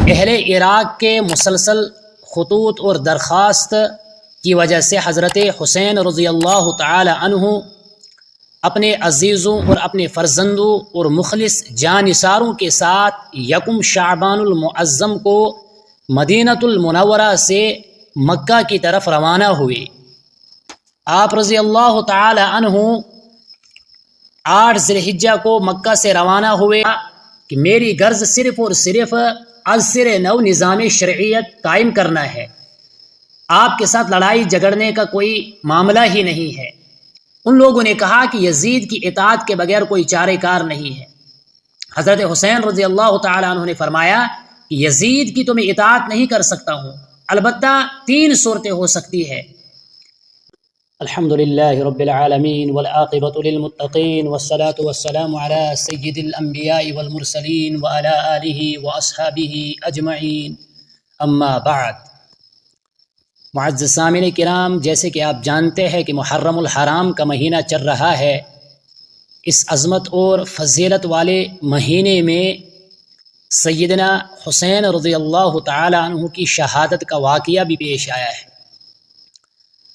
اہل عراق کے مسلسل خطوط اور درخواست کی وجہ سے حضرت حسین رضی اللہ تعالی عنہ اپنے عزیزوں اور اپنے فرزندوں اور مخلص جانثاروں کے ساتھ یکم شعبان المعظم کو مدینۃ المنورہ سے مکہ کی طرف روانہ ہوئے۔ آپ رضی اللہ تعالی عنہ 8 ذی الحجہ کو مکہ سے روانہ ہوئے کہ میری غرض صرف اور صرف ازسر نو نظام شرعیت قائم کرنا ہے، آپ کے ساتھ لڑائی جھگڑنے کا کوئی معاملہ ہی نہیں ہے۔ ان لوگوں نے کہا کہ یزید کی اطاعت کے بغیر کوئی چارہ کار نہیں ہے۔ حضرت حسین رضی اللہ تعالی عنہ نے فرمایا کہ یزید کی تو میں اطاعت نہیں کر سکتا ہوں، البتہ 3 صورتیں ہو سکتی ہے۔ الحمد للہ رب العالمین والعاقبۃ للمتقین والصلاة والسلام علی سید الانبیاء والمرسلین وعلی آلہ واصحابہ اجمعین، اما بعد۔ معزز سامعین کرام، جیسے کہ آپ جانتے ہیں کہ محرم الحرام کا مہینہ چل رہا ہے، اس عظمت اور فضیلت والے مہینے میں سیدنا حسین رضی اللہ تعالی عنہ کی شہادت کا واقعہ بھی پیش آیا ہے۔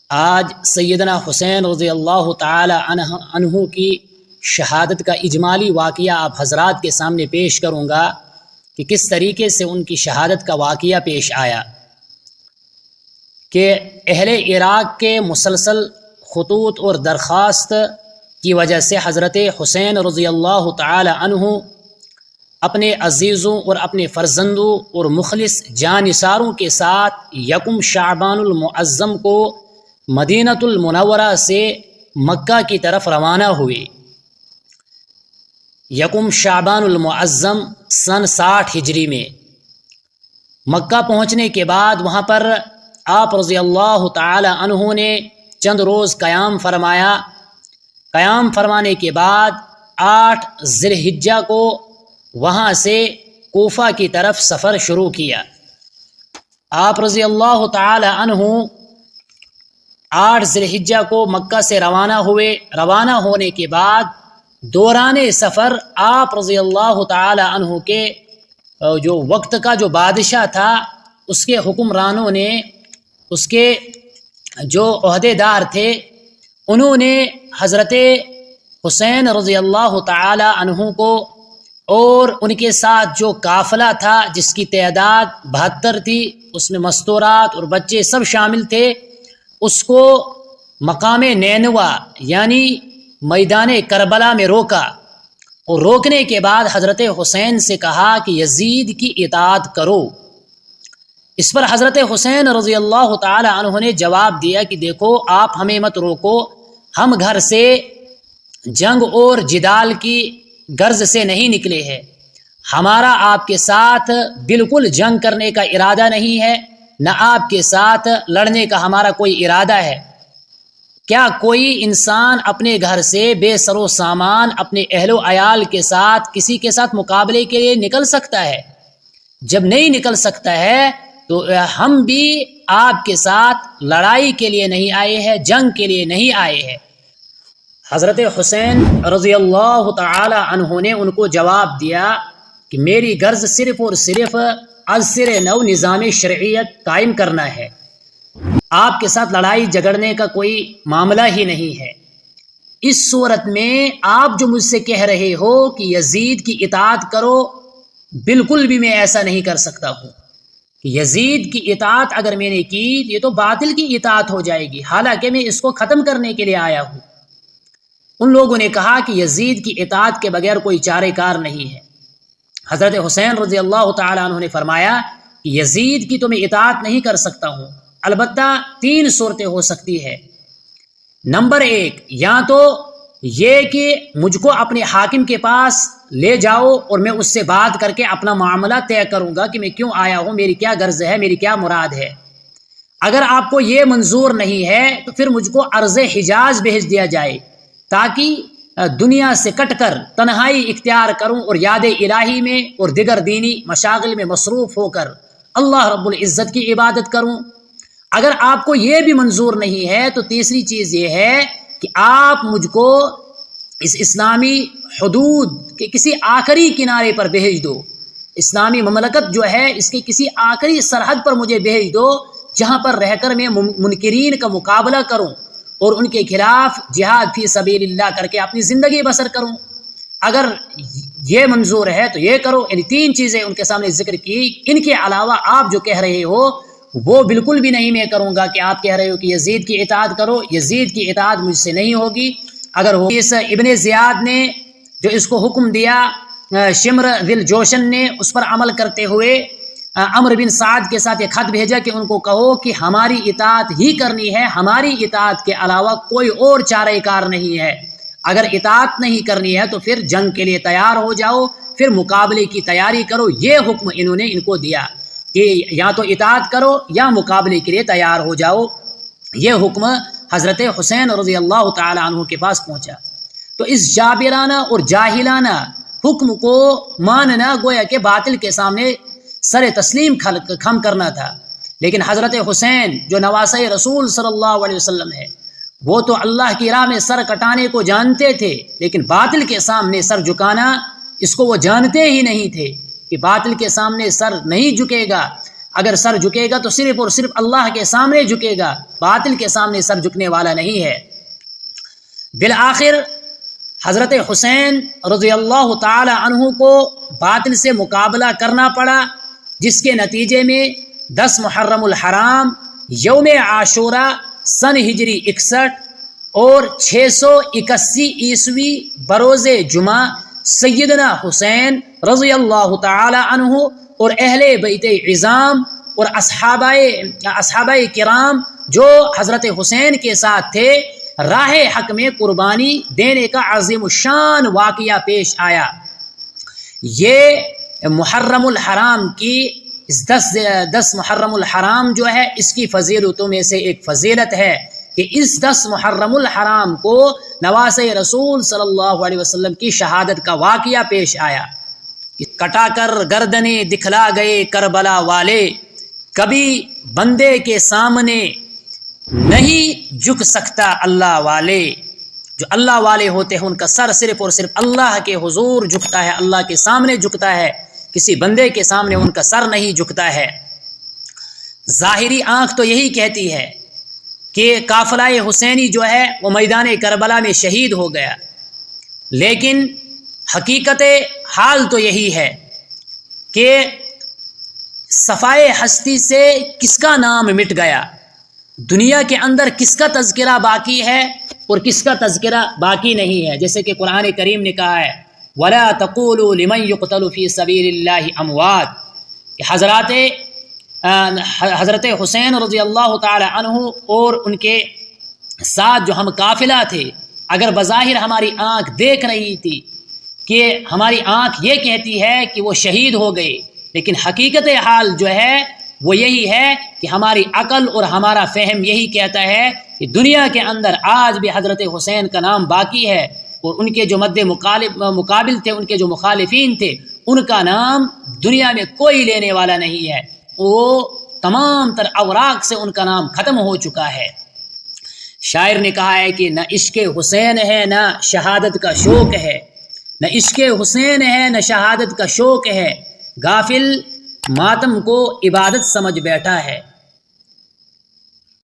آج سیدنا حسین رضی اللہ تعالی عنہ کی شہادت کا اجمالی واقعہ آپ حضرات کے سامنے پیش کروں گا کہ کس طریقے سے ان کی شہادت کا واقعہ پیش آیا۔ کہ اہل عراق کے مسلسل خطوط اور درخواست کی وجہ سے حضرت حسین رضی اللہ تعالی عنہ اپنے عزیزوں اور اپنے فرزندوں اور مخلص جانثاروں کے ساتھ یکم شعبان المعظم کو مدینۃ المنورہ سے مکہ کی طرف روانہ ہوئے۔ یکم شعبان المعظم سن 60 ہجری میں مکہ پہنچنے کے بعد وہاں پر آپ رضی اللہ تعالی عنہ نے چند روز قیام فرمایا۔ قیام فرمانے کے بعد 8 ذی الحجہ کو وہاں سے کوفہ کی طرف سفر شروع کیا۔ آپ رضی اللہ تعالی عنہ 8 ذی الحجہ کو مکہ سے روانہ ہوئے۔ روانہ ہونے کے بعد دوران سفر آپ رضی اللہ تعالی عنہ کے جو وقت کا جو بادشاہ تھا، اس کے حکمرانوں نے، اس کے جو عہدے دار تھے، انہوں نے حضرت حسین رضی اللہ تعالی عنہ کو اور ان کے ساتھ جو قافلہ تھا جس کی تعداد 72 تھی، اس میں مستورات اور بچے سب شامل تھے، اس کو مقام نینوا یعنی میدان کربلا میں روکا، اور روکنے کے بعد حضرت حسین سے کہا کہ یزید کی اطاعت کرو۔ اس پر حضرت حسین رضی اللہ تعالی عنہ نے جواب دیا کہ دیکھو، آپ ہمیں مت روکو، ہم گھر سے جنگ اور جدال کی غرض سے نہیں نکلے ہیں، ہمارا آپ کے ساتھ بالکل جنگ کرنے کا ارادہ نہیں ہے، نہ آپ کے ساتھ لڑنے کا ہمارا کوئی ارادہ ہے۔ کیا کوئی انسان اپنے گھر سے بے سر و سامان اپنے اہل و عیال کے ساتھ کسی کے ساتھ مقابلے کے لیے نکل سکتا ہے؟ جب نہیں نکل سکتا ہے تو ہم بھی آپ کے ساتھ لڑائی کے لیے نہیں آئے ہیں، جنگ کے لیے نہیں آئے ہیں۔ حضرت حسین رضی اللہ تعالی عنہ نے ان کو جواب دیا کہ میری غرض صرف اور صرف ازسر نو نظام شرعیت قائم کرنا ہے، آپ کے ساتھ لڑائی جھگڑنے کا کوئی معاملہ ہی نہیں ہے۔ اس صورت میں آپ جو مجھ سے کہہ رہے ہو کہ یزید کی اطاعت کرو، بالکل بھی میں ایسا نہیں کر سکتا ہوں کہ یزید کی اطاعت اگر میں نے کی یہ تو باطل کی اطاعت ہو جائے گی، حالانکہ میں اس کو ختم کرنے کے لیے آیا ہوں۔ ان لوگوں نے کہا کہ یزید کی اطاعت کے بغیر کوئی چارہ کار نہیں ہے۔ حضرت حسین رضی اللہ تعالی عنہ نے فرمایا کہ یزید کی تو میں اطاعت نہیں کر سکتا ہوں، البتہ 3 صورتیں ہو سکتی ہے۔ نمبر 1، یا تو یہ کہ مجھ کو اپنے حاکم کے پاس لے جاؤ اور میں اس سے بات کر کے اپنا معاملہ طے کروں گا کہ میں کیوں آیا ہوں، میری کیا غرض ہے، میری کیا مراد ہے۔ اگر آپ کو یہ منظور نہیں ہے تو پھر مجھ کو عرض حجاز بھیج دیا جائے تاکہ دنیا سے کٹ کر تنہائی اختیار کروں اور یاد الہی میں اور دیگر دینی مشاغل میں مصروف ہو کر اللہ رب العزت کی عبادت کروں۔ اگر آپ کو یہ بھی منظور نہیں ہے تو تیسری چیز یہ ہے کہ آپ مجھ کو اس اسلامی حدود کے کسی آخری کنارے پر بھیج دو، اسلامی مملکت جو ہے اس کی کسی آخری سرحد پر مجھے بھیج دو جہاں پر رہ کر میں منکرین کا مقابلہ کروں اور ان کے خلاف جہاد فی سبیل اللہ کر کے اپنی زندگی بسر کروں۔ اگر یہ منظور ہے تو یہ کرو۔ یعنی 3 چیزیں ان کے سامنے ذکر کی۔ ان کے علاوہ آپ جو کہہ رہے ہو وہ بالکل بھی نہیں میں کروں گا کہ آپ کہہ رہے ہو کہ یزید کی اطاعت کرو، یزید کی اطاعت مجھ سے نہیں ہوگی۔ اگر ہو اس ابن زیاد نے جو اس کو حکم دیا شمر ذل جوشن نے اس پر عمل کرتے ہوئے عمرو بن سعد کے ساتھ یہ خط بھیجا کہ ان کو کہو کہ ہماری اطاعت ہی کرنی ہے، ہماری اطاعت کے علاوہ کوئی اور چارہ کار نہیں ہے۔ اگر اطاعت نہیں کرنی ہے تو پھر جنگ کے لیے تیار ہو جاؤ، پھر مقابلے کی تیاری کرو۔ یہ حکم انہوں نے ان کو دیا کہ یا تو اطاعت کرو یا مقابلے کے لیے تیار ہو جاؤ۔ یہ حکم حضرت حسین رضی اللہ تعالی عنہ کے پاس پہنچا تو اس جابرانہ اور جاہلانہ حکم کو ماننا گویا کہ باطل کے سامنے سر تسلیم خم کرنا تھا۔ لیکن حضرت حسین جو نواسہ رسول صلی اللہ علیہ وسلم ہے وہ تو اللہ کی راہ میں سر کٹانے کو جانتے تھے، لیکن باطل کے سامنے سر جھکانا اس کو وہ جانتے ہی نہیں تھے کہ باطل کے سامنے سر نہیں جھکے گا۔ اگر سر جھکے گا تو صرف اور صرف اللہ کے سامنے جھکے گا، باطل کے سامنے سر جھکنے والا نہیں ہے۔ بالآخر حضرت حسین رضی اللہ تعالی عنہ کو باطل سے مقابلہ کرنا پڑا، جس کے نتیجے میں 10 محرم الحرام یوم عاشورہ سن ہجری 61 اور 681 عیسوی بروز جمعہ سیدنا حسین رضی اللہ تعالی عنہ اور اہل بیت عظام اور اصحابہ کرام جو حضرت حسین کے ساتھ تھے راہ حق میں قربانی دینے کا عظیم الشان واقعہ پیش آیا۔ یہ محرم الحرام کی 10 محرم الحرام جو ہے اس کی فضیلتوں میں سے ایک فضیلت ہے کہ اس 10 محرم الحرام کو نواسہ رسول صلی اللہ علیہ وسلم کی شہادت کا واقعہ پیش آیا۔ کٹا کر گردنیں دکھلا گئے کربلا والے، کبھی بندے کے سامنے نہیں جھک سکتا اللہ والے۔ جو اللہ والے ہوتے ہیں ان کا سر صرف اور صرف اللہ کے حضور جھکتا ہے، اللہ کے سامنے جھکتا ہے، کسی بندے کے سامنے ان کا سر نہیں جھکتا ہے۔ ظاہری آنکھ تو یہی کہتی ہے کہ قافلہ حسینی جو ہے وہ میدان کربلا میں شہید ہو گیا، لیکن حقیقت حال تو یہی ہے کہ صفائے ہستی سے کس کا نام مٹ گیا، دنیا کے اندر کس کا تذکرہ باقی ہے اور کس کا تذکرہ باقی نہیں ہے۔ جیسے کہ قرآن کریم نے کہا ہے وَلَا تَقُولُوا لِمَنْ يُقْتَلُ فِي سَبِيلِ اللَّهِ أَمْوَاتٌ، کہ حضرت حسین رضی اللہ تعالی عنہ اور ان کے ساتھ جو ہم قافلہ تھے، اگر بظاہر ہماری آنکھ دیکھ رہی تھی کہ ہماری آنکھ یہ کہتی ہے کہ وہ شہید ہو گئے، لیکن حقیقت حال جو ہے وہ یہی ہے کہ ہماری عقل اور ہمارا فہم یہی کہتا ہے کہ دنیا کے اندر آج بھی حضرت حسین کا نام باقی ہے، اور ان کے جو مقابل تھے، ان کے جو مخالفین تھے، ان کا نام دنیا میں کوئی لینے والا نہیں ہے، وہ تمام تر اوراق سے ان کا نام ختم ہو چکا ہے۔ شاعر نے کہا ہے کہ نہ عشق حسین ہے نہ شہادت کا شوق ہے، نہ عشق حسین ہے نہ شہادت کا شوق ہے، غافل ماتم کو عبادت سمجھ بیٹھا ہے۔